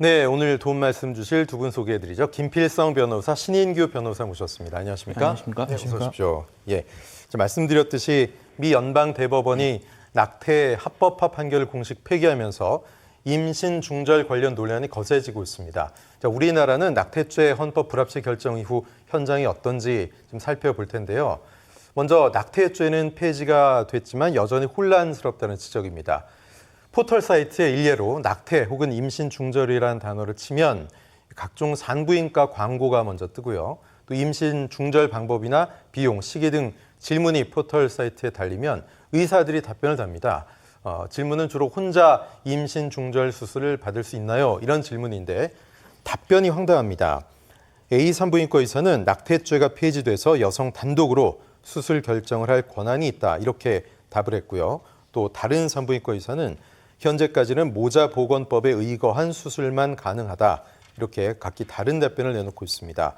네, 오늘 도움 말씀 주실 두 분 소개해드리죠. 김필성 변호사, 신인규 변호사 모셨습니다. 안녕하십니까? 안녕하십니까? 네, 어서 오십시오. 예, 말씀드렸듯이 미 연방 대법원이 낙태 합법화 판결을 공식 폐기하면서 임신 중절 관련 논란이 거세지고 있습니다. 자, 우리나라는 낙태죄 헌법 불합치 결정 이후 현장이 어떤지 좀 살펴볼 텐데요. 먼저 낙태죄는 폐지가 됐지만 여전히 혼란스럽다는 지적입니다. 포털 사이트의 일례로 낙태 혹은 임신 중절이라는 단어를 치면 각종 산부인과 광고가 먼저 뜨고요. 또 임신 중절 방법이나 비용, 시기 등 질문이 포털 사이트에 달리면 의사들이 답변을 답니다. 질문은 주로 혼자 임신 중절 수술을 받을 수 있나요? 이런 질문인데 답변이 황당합니다. A 산부인과 의사는 낙태죄가 폐지돼서 여성 단독으로 수술 결정을 할 권한이 있다. 이렇게 답을 했고요. 또 다른 산부인과 의사는 현재까지는 모자보건법에 의거한 수술만 가능하다. 이렇게 각기 다른 답변을 내놓고 있습니다.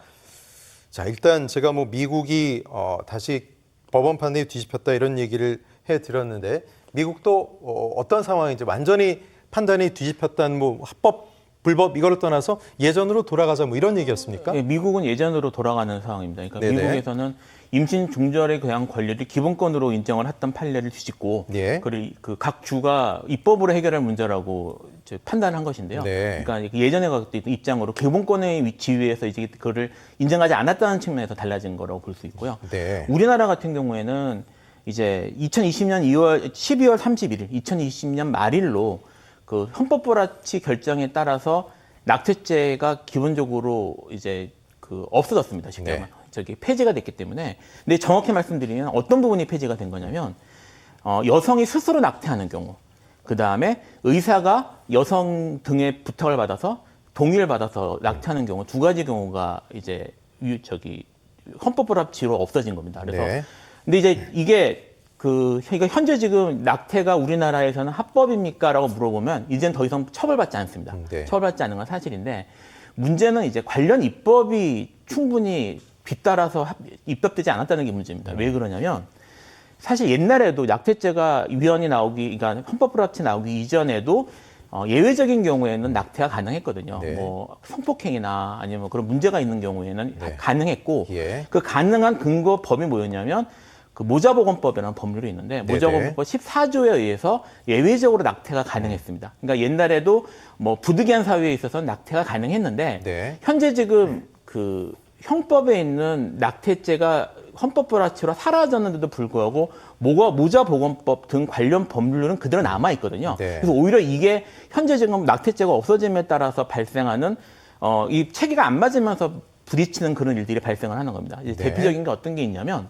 자, 일단 제가 미국이 다시 법원 판례에 뒤집혔다 이런 얘기를 해드렸는데 미국도 어떤 상황인지 완전히 판단이 뒤집혔다는 합법, 불법 이거를 떠나서 예전으로 돌아가자 이런 얘기였습니까? 네, 미국은 예전으로 돌아가는 상황입니다. 그러니까 네네. 미국에서는 임신 중절에 대한 권리를 기본권으로 인정을 했던 판례를 뒤집고 예. 그 각 주가 입법으로 해결할 문제라고 이제 판단한 것인데요. 네. 그러니까 예전에 같은 입장으로 기본권의 지위에서 이제 그거를 인정하지 않았다는 측면에서 달라진 거라고 볼 수 있고요. 네. 우리나라 같은 경우에는 이제 2020년 12월 31일, 2020년 말일로 그 헌법 불합치 결정에 따라서 낙태죄가 기본적으로 이제 없어졌습니다. 지금 네. 폐지가 됐기 때문에. 근데 정확히 말씀드리면 어떤 부분이 폐지가 된 거냐면 여성이 스스로 낙태하는 경우, 그 다음에 의사가 여성 등의 부탁을 받아서 동의를 받아서 낙태하는 경우 두 가지 경우가 이제 헌법 불합치로 없어진 겁니다. 그래서 네. 근데 이제 이게 그러니까 현재 지금 낙태가 우리나라에서는 합법입니까라고 물어보면 이제는 더 이상 처벌받지 않습니다. 네. 처벌받지 않는 건 사실인데 문제는 이제 관련 입법이 충분히 뒤따라서 입법되지 않았다는 게 문제입니다. 왜 그러냐면 사실 옛날에도 낙태죄가 위헌이 나오기, 그러니까 헌법 불합치 나오기 이전에도 예외적인 경우에는 낙태가 가능했거든요. 네. 성폭행이나 아니면 그런 문제가 있는 경우에는 네. 가능했고 예. 그 가능한 근거 법이 뭐였냐면 그 모자보건법이라는 법률이 있는데 모자보건법 14조에 의해서 예외적으로 낙태가 가능했습니다. 그러니까 옛날에도 부득이한 사유에 있어서 낙태가 가능했는데 네. 현재 지금 그 형법에 있는 낙태죄가 헌법 불합치로 사라졌는데도 불구하고 모자보건법 등 관련 법률은 그대로 남아 있거든요. 네. 그래서 오히려 이게 현재 지금 낙태죄가 없어짐에 따라서 발생하는 이 체계가 안 맞으면서 부딪히는 그런 일들이 발생을 하는 겁니다. 이제 네. 대표적인 게 어떤 게 있냐면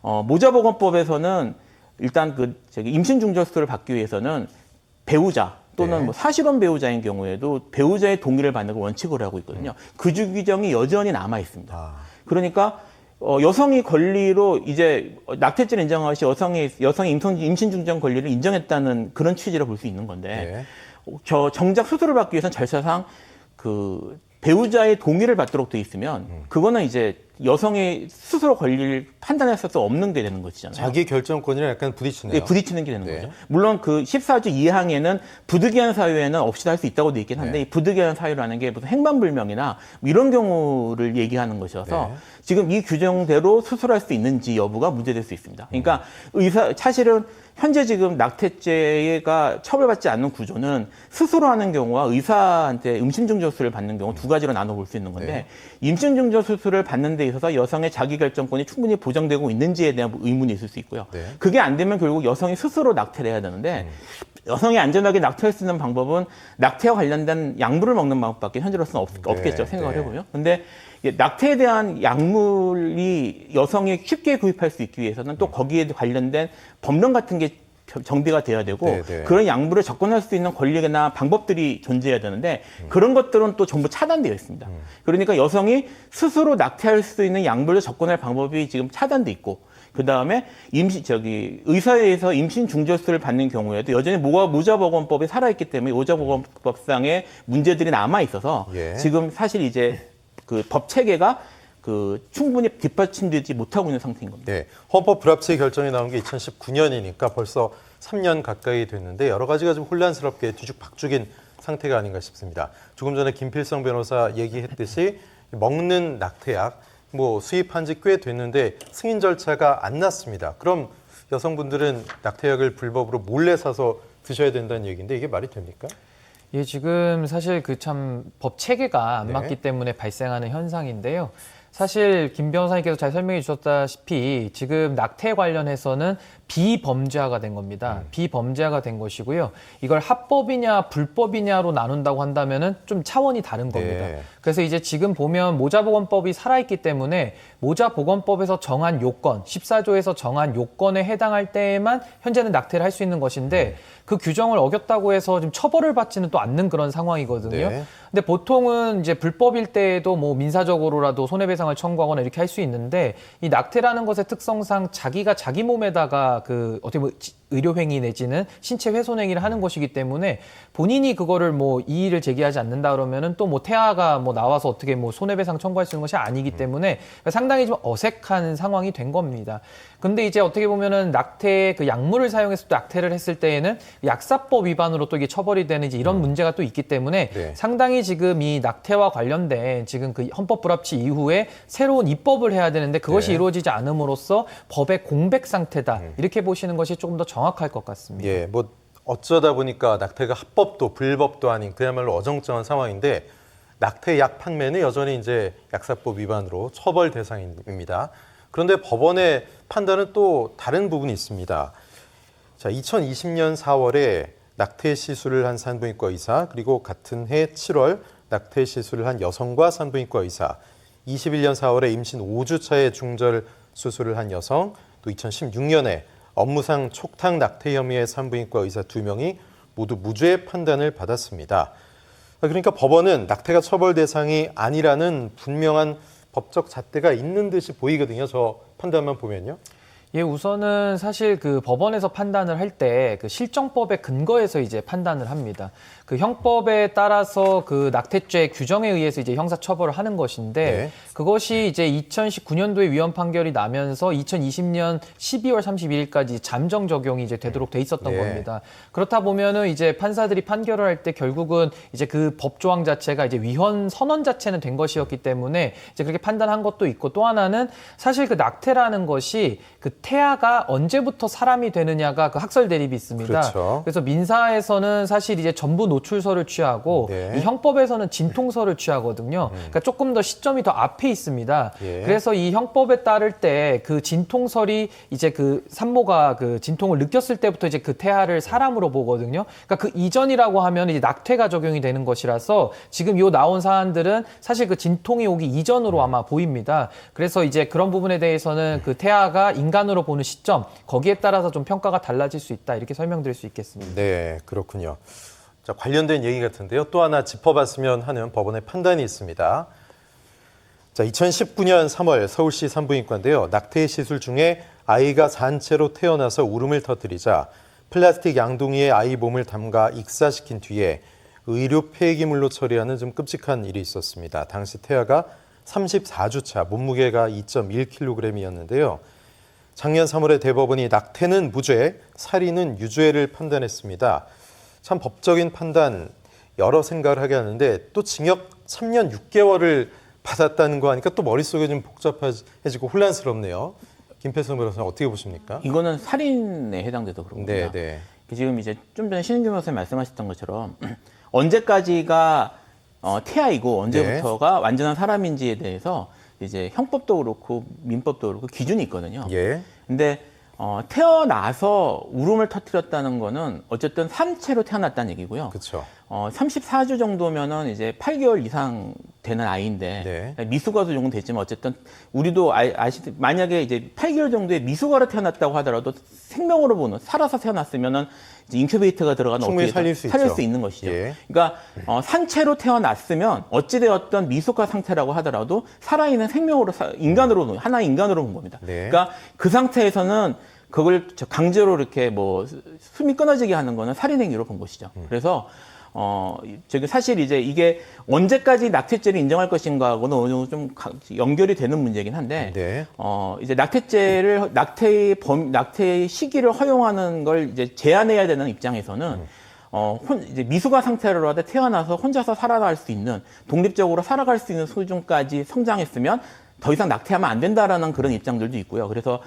모자보건법에서는 일단 임신 중절 수술을 받기 위해서는 배우자 또는 네. 사실혼 배우자인 경우에도 배우자의 동의를 받는 걸 원칙으로 하고 있거든요. 그 규정이 여전히 남아 있습니다. 그러니까 여성이 권리로 이제 낙태죄를 인정한 것이 여성의 임신 중절 권리를 인정했다는 그런 취지로 볼 수 있는 건데 정작 수술을 받기 위해서는 절차상 그 배우자의 동의를 받도록 돼 있으면 그거는 이제 여성의 스스로 권리를 판단할 수 없는 게 되는 것이잖아요. 자기 결정권이랑 약간 부딪히네요. 네, 부딪히는 게 되는 네. 거죠. 물론 그 14조 2항에는 부득이한 사유에는 없이도 할 수 있다고 돼 있긴 한데 네. 이 부득이한 사유라는 게 무슨 행방불명이나 이런 경우를 얘기하는 것이어서 네. 지금 이 규정대로 수술할 수 있는지 여부가 문제될 수 있습니다. 그러니까 사실은 현재 지금 낙태죄가 처벌받지 않는 구조는 스스로 하는 경우와 의사한테 임신중절 수술을 받는 경우 두 가지로 나눠볼 수 있는 건데 네. 임신중절 수술을 받는 데 있어서 여성의 자기결정권이 충분히 보장되고 있는지에 대한 의문이 있을 수 있고요. 네. 그게 안 되면 결국 여성이 스스로 낙태를 해야 되는데 여성이 안전하게 낙태할 수 있는 방법은 낙태와 관련된 약물을 먹는 방법밖에 현재로서는 없겠죠. 생각을 네. 해보면. 근데 낙태에 대한 약물이 여성이 쉽게 구입할 수 있기 위해서는 또 거기에 관련된 법령 같은 게 정비가 돼야 되고 네, 네. 그런 약물을 접근할 수 있는 권리나 방법들이 존재해야 되는데 그런 것들은 또 전부 차단되어 있습니다. 그러니까 여성이 스스로 낙태할 수 있는 약물을 접근할 방법이 지금 차단돼 있고 그 다음에 의사에서 임신 중절수를 받는 경우에도 여전히 모자보건법이 살아있기 때문에 모자보건법상의 문제들이 남아 있어서 예. 지금 사실 이제 그 법 체계가 충분히 뒷받침되지 못하고 있는 상태인 겁니다. 네, 헌법 불합치 결정이 나온 게 2019년이니까 벌써 3년 가까이 됐는데 여러 가지가 좀 혼란스럽게 뒤죽박죽인 상태가 아닌가 싶습니다. 조금 전에 김필성 변호사 얘기했듯이 먹는 낙태약 뭐 수입한 지 꽤 됐는데 승인 절차가 안 났습니다. 그럼 여성분들은 낙태약을 불법으로 몰래 사서 드셔야 된다는 얘기인데 이게 말이 됩니까? 예, 지금 사실 그 참 법 체계가 안 네. 맞기 때문에 발생하는 현상인데요. 사실 김 변호사님께서 잘 설명해 주셨다시피 지금 낙태 관련해서는 비범죄화가 된 겁니다. 비범죄화가 된 것이고요. 이걸 합법이냐 불법이냐로 나눈다고 한다면은 좀 차원이 다른 겁니다. 네. 그래서 이제 지금 보면 모자보건법이 살아있기 때문에 모자보건법에서 정한 요건, 14조에서 정한 요건에 해당할 때에만 현재는 낙태를 할 수 있는 것인데 그 규정을 어겼다고 해서 좀 처벌을 받지는 또 않는 그런 상황이거든요. 네. 근데 보통은 이제 불법일 때에도 뭐 민사적으로라도 손해배상을 청구하거나 이렇게 할 수 있는데 이 낙태라는 것의 특성상 자기가 자기 몸에다가 그 어떻게 보면 의료행위 내지는 신체 훼손행위를 하는 것이기 때문에 본인이 그거를 뭐 이의를 제기하지 않는다 그러면은 또 뭐 태아가 뭐 나와서 어떻게 뭐 손해배상 청구할 수 있는 것이 아니기 때문에 상당히 좀 어색한 상황이 된 겁니다. 근데 이제 어떻게 보면은 낙태 그 약물을 사용해서 또 낙태를 했을 때에는 약사법 위반으로 또 이게 처벌이 되는 이제 이런 문제가 또 있기 때문에 네. 상당히 지금 이 낙태와 관련된 지금 그 헌법 불합치 이후에 새로운 입법을 해야 되는데 그것이 네. 이루어지지 않음으로써 법의 공백 상태다. 이렇게 보시는 것이 조금 더 정확할 것 같습니다. 예, 뭐 어쩌다 보니까 낙태가 합법도 불법도 아닌 그야말로 어정쩡한 상황인데 낙태약 판매는 여전히 이제 약사법 위반으로 처벌 대상입니다. 그런데 법원의 판단은 또 다른 부분이 있습니다. 자, 2020년 4월에 낙태 시술을 한 산부인과 의사, 그리고 같은 해 7월 낙태 시술을 한 여성과 산부인과 의사, 21년 4월에 임신 5주 차에 중절 수술을 한 여성, 또 2016년에 업무상 촉탁 낙태 혐의의 산부인과 의사 2명이 모두 무죄 판단을 받았습니다. 그러니까 법원은 낙태가 처벌 대상이 아니라는 분명한 법적 잣대가 있는 듯이 보이거든요. 저 판단만 보면요. 예, 우선은 사실 그 법원에서 판단을 할 때 그 실정법의 근거에서 이제 판단을 합니다. 그 형법에 따라서 그 낙태죄 규정에 의해서 이제 형사 처벌을 하는 것인데 네. 그것이 이제 2019년도에 위헌 판결이 나면서 2020년 12월 31일까지 잠정 적용이 이제 되도록 돼 있었던 네. 겁니다. 그렇다 보면은 이제 판사들이 판결을 할 때 결국은 이제 그 법조항 자체가 이제 위헌 선언 자체는 된 것이었기 때문에 이제 그렇게 판단한 것도 있고 또 하나는 사실 그 낙태라는 것이 그 태아가 언제부터 사람이 되느냐가 그 학설 대립이 있습니다. 그렇죠. 그래서 민사에서는 사실 이제 전부 노출서를 취하고 네. 이 형법에서는 진통서를 취하거든요. 그러니까 조금 더 시점이 더 앞에 있습니다. 예. 그래서 이 형법에 따를 때 그 진통설이 이제 그 산모가 그 진통을 느꼈을 때부터 이제 그 태아를 사람으로 보거든요. 그러니까 그 이전이라고 하면 이제 낙태가 적용이 되는 것이라서 지금 요 나온 사안들은 사실 그 진통이 오기 이전으로 아마 보입니다. 그래서 이제 그런 부분에 대해서는 그 태아가 인간으로 보는 시점 거기에 따라서 좀 평가가 달라질 수 있다 이렇게 설명드릴 수 있겠습니다. 네, 그렇군요. 자, 관련된 얘기 같은데요. 또 하나 짚어봤으면 하는 법원의 판단이 있습니다. 자, 2019년 3월 서울시 산부인과인데요. 낙태 시술 중에 아이가 산채로 태어나서 울음을 터뜨리자 플라스틱 양동이에 아이 몸을 담가 익사시킨 뒤에 의료 폐기물로 처리하는 좀 끔찍한 일이 있었습니다. 당시 태아가 34주 차, 몸무게가 2.1kg이었는데요. 작년 3월에 대법원이 낙태는 무죄, 살인은 유죄를 판단했습니다. 참 법적인 판단 여러 생각을 하게 하는데 또 징역 3년 6개월을 받았다는 거 하니까 또 머릿속에 좀 복잡해지고 혼란스럽네요. 김필성 변호사님 어떻게 보십니까? 이거는 살인에 해당돼서 그런 겁니다. 네. 지금 이제 좀 전에 신은규 변호사님 말씀하셨던 것처럼 언제까지가 태아이고 언제부터가 완전한 사람인지에 대해서 이제 형법도 그렇고 민법도 그렇고 기준이 있거든요. 예. 근데 태어나서 울음을 터뜨렸다는 거는 어쨌든 산채로 태어났다는 얘기고요. 그렇죠. 34주 정도면은 이제 8개월 이상 되는 아이인데 미숙아도 정도 됐지만 어쨌든 우리도 만약에 이제 8개월 정도의 미숙아로 태어났다고 하더라도 생명으로 보는 살아서 태어났으면은 이제 인큐베이터가 들어가는 충분히 어떻게 살릴 수 수 있는 것이죠. 예. 그러니까 산채로 태어났으면 어찌되었던 미숙아 상태라고 하더라도 살아있는 생명으로 인간으로 하나의 인간으로 본 겁니다. 네. 그러니까 그 상태에서는 그걸 강제로 이렇게 뭐 숨이 끊어지게 하는 거는 살인행위로 본 것이죠. 그래서 저기 사실 이제 이게 언제까지 낙태죄를 인정할 것인가하고는 어느 정도 좀 연결이 되는 문제긴 한데, 네. 이제 낙태의 시기를 허용하는 걸 이제 제한해야 되는 입장에서는, 이제 미숙아 상태로라도 태어나서 혼자서 살아갈 수 있는, 독립적으로 살아갈 수 있는 수준까지 성장했으면 더 이상 낙태하면 안 된다라는 그런 입장들도 있고요. 그래서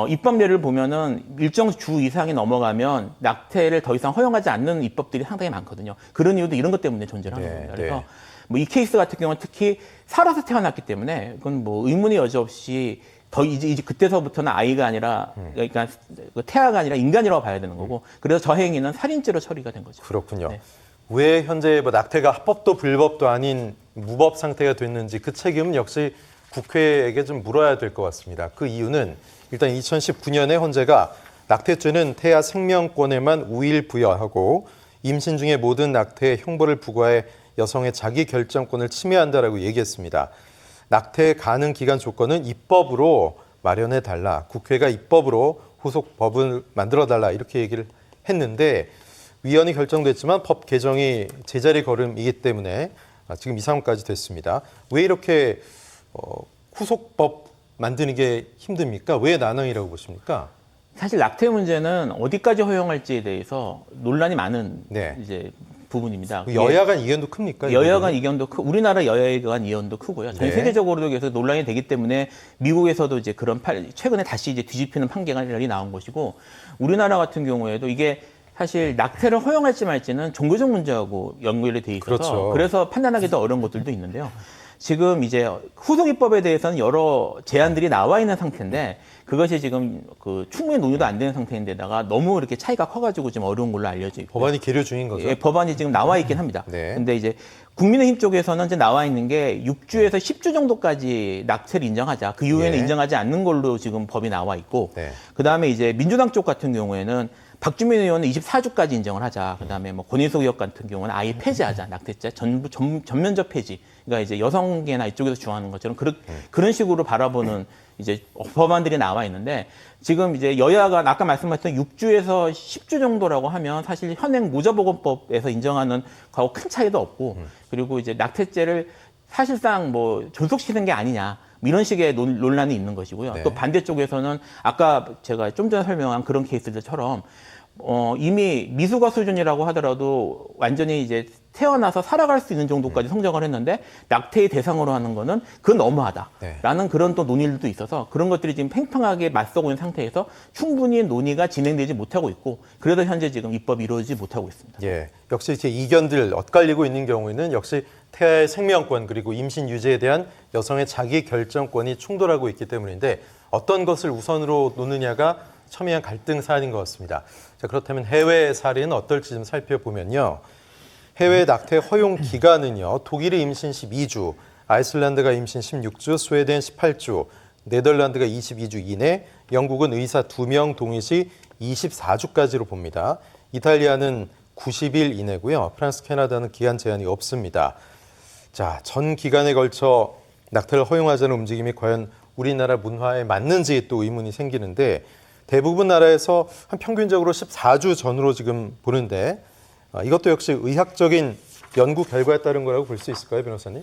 입법례를 보면은 일정 주 이상이 넘어가면 낙태를 더 이상 허용하지 않는 입법들이 상당히 많거든요. 그런 이유도 이런 것 때문에 존재를 하는 겁니다. 그래서 뭐 이 케이스 같은 경우는 특히 살아서 태어났기 때문에 그건 뭐 의문의 여지 없이 이제 그때서부터는 아이가 아니라, 그러니까 태아가 아니라 인간이라고 봐야 되는 거고, 그래서 저 행위는 살인죄로 처리가 된 거죠. 그렇군요. 네. 왜 현재 뭐 낙태가 합법도 불법도 아닌 무법 상태가 됐는지 그 책임은 역시 국회에게 좀 물어야 될 것 같습니다. 그 이유는 일단 2019년에 헌재가 낙태죄는 태아 생명권에만 우일 부여하고 임신 중에 모든 낙태의 형벌을 부과해 여성의 자기 결정권을 침해한다라고 얘기했습니다. 낙태 가능 기간 조건은 입법으로 마련해 달라. 국회가 입법으로 후속 법을 만들어 달라. 이렇게 얘기를 했는데 위헌이 결정됐지만 법 개정이 제자리 걸음이기 때문에 지금 이 상황까지 됐습니다. 왜 이렇게 후속법 만드는 게 힘듭니까? 왜 난항이라고 보십니까? 사실 낙태 문제는 어디까지 허용할지에 대해서 논란이 많은 네. 이제 부분입니다. 여야 간 이견도 큽니까? 여야 간 이견도 우리나라 여야 간 이견도 크고요. 전 네. 세계적으로도 계속 논란이 되기 때문에 미국에서도 이제 최근에 다시 이제 뒤집히는 판결이 나온 것이고, 우리나라 같은 경우에도 이게 사실 낙태를 허용할지 말지는 종교적 문제하고 연결이 돼 있어서 그렇죠. 그래서 판단하기 더 어려운 것들도 있는데요. 지금 이제 후속 입법에 대해서는 여러 제안들이 나와 있는 상태인데 그것이 지금 충분히 논의도 안 되는 상태인데다가 너무 이렇게 차이가 커가지고 지금 어려운 걸로 알려져 있고, 법안이 계류 중인 거죠? 예, 법안이 지금 나와 있긴 합니다. 네. 근데 이제 국민의힘 쪽에서는 이제 나와 있는 게 6주에서 10주 정도까지 낙태를 인정하자. 그 이후에는 예. 인정하지 않는 걸로 지금 법이 나와 있고, 네. 그다음에 이제 민주당 쪽 같은 경우에는 박주민 의원은 24주까지 인정을 하자. 그다음에 뭐 권인숙 의원 같은 경우는 아예 폐지하자. 낙태죄 전면적 폐지. 그러니까 이제 여성계나 이쪽에서 주장하는 것처럼 그런 식으로 바라보는 이제 법안들이 나와 있는데, 지금 이제 여야가 아까 말씀하셨던 6주에서 10주 정도라고 하면 사실 현행 모자보건법에서 인정하는 거하고 큰 차이도 없고, 그리고 이제 낙태죄를 사실상 뭐 존속시키는 게 아니냐. 이런 식의 논란이 있는 것이고요. 네. 또 반대쪽에서는 아까 제가 좀 전에 설명한 그런 케이스들처럼 이미 미숙아 수준이라고 하더라도 완전히 이제 태어나서 살아갈 수 있는 정도까지 성장을 했는데 낙태의 대상으로 하는 거는 그건 너무하다라는 네. 그런 또 논의들도 있어서 그런 것들이 지금 팽팽하게 맞서고 있는 상태에서 충분히 논의가 진행되지 못하고 있고, 그래도 현재 지금 입법이 이루어지지 못하고 있습니다. 예, 역시 이렇게 이견들 엇갈리고 있는 경우에는 역시 태아의 생명권 그리고 임신 유지에 대한 여성의 자기 결정권이 충돌하고 있기 때문인데 어떤 것을 우선으로 놓느냐가 첨예한 갈등 사안인 것 같습니다. 자, 그렇다면 해외 사례는 어떨지 좀 살펴보면요. 해외 낙태 허용 기간은요. 독일이 임신 12주, 아이슬란드가 임신 16주, 스웨덴 18주, 네덜란드가 22주 이내, 영국은 의사 2명 동의 시 24주까지로 봅니다. 이탈리아는 90일 이내고요. 프랑스, 캐나다는 기간 제한이 없습니다. 자, 전 기간에 걸쳐 낙태를 허용하자는 움직임이 과연 우리나라 문화에 맞는지 또 의문이 생기는데, 대부분 나라에서 한 평균적으로 14주 전으로 지금 보는데 이것도 역시 의학적인 연구 결과에 따른 거라고 볼 수 있을까요, 변호사님?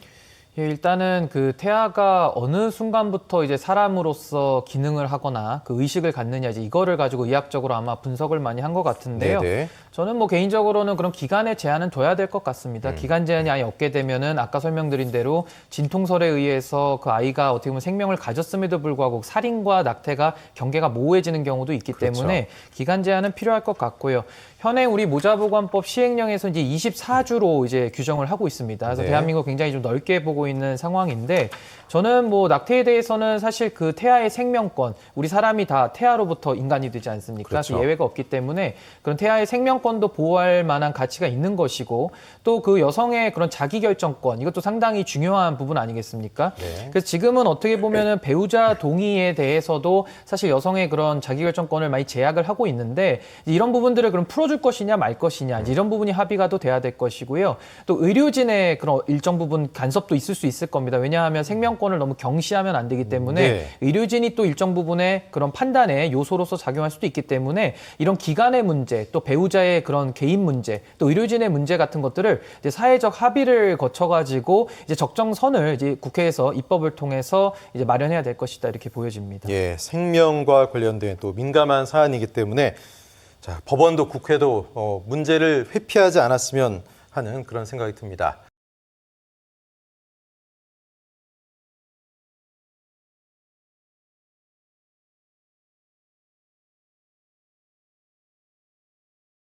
예, 일단은 그 태아가 어느 순간부터 이제 사람으로서 기능을 하거나 그 의식을 갖느냐, 이제 이거를 가지고 의학적으로 아마 분석을 많이 한 것 같은데요. 네네. 저는 뭐 개인적으로는 그런 기간의 제한은 둬야 될 것 같습니다. 기간 제한이 아예 없게 되면은 아까 설명드린 대로 진통설에 의해서 그 아이가 어떻게 보면 생명을 가졌음에도 불구하고 살인과 낙태가 경계가 모호해지는 경우도 있기 그렇죠. 때문에 기간 제한은 필요할 것 같고요. 현행 우리 모자보건법 시행령에서 이제 24주로 이제 규정을 하고 있습니다. 그래서 네. 대한민국 굉장히 좀 넓게 보고 있는 상황인데, 저는 뭐 낙태에 대해서는 사실 그 태아의 생명권, 우리 사람이 다 태아로부터 인간이 되지 않습니까? 그렇죠. 그래서 예외가 없기 때문에 그런 태아의 생명권도 보호할 만한 가치가 있는 것이고, 또 그 여성의 그런 자기결정권, 이것도 상당히 중요한 부분 아니겠습니까? 네. 그래서 지금은 어떻게 보면은 배우자 동의에 대해서도 사실 여성의 그런 자기결정권을 많이 제약을 하고 있는데, 이런 부분들을 그럼 풀어줄 것이냐 말 것이냐, 이런 부분이 합의가 또 돼야 될 것이고요. 또 의료진의 그런 일정 부분 간섭도 있을 수 있을 겁니다. 왜냐하면 생명권을 너무 경시하면 안 되기 때문에 네. 의료진이 또 일정 부분의 그런 판단의 요소로서 작용할 수도 있기 때문에 이런 기간의 문제, 또 배우자의 그런 개인 문제, 또 의료진의 문제 같은 것들을 이제 사회적 합의를 거쳐가지고 이제 적정선을 이제 국회에서 입법을 통해서 이제 마련해야 될 것이다, 이렇게 보여집니다. 예, 생명과 관련된 또 민감한 사안이기 때문에 자, 법원도 국회도 문제를 회피하지 않았으면 하는 그런 생각이 듭니다.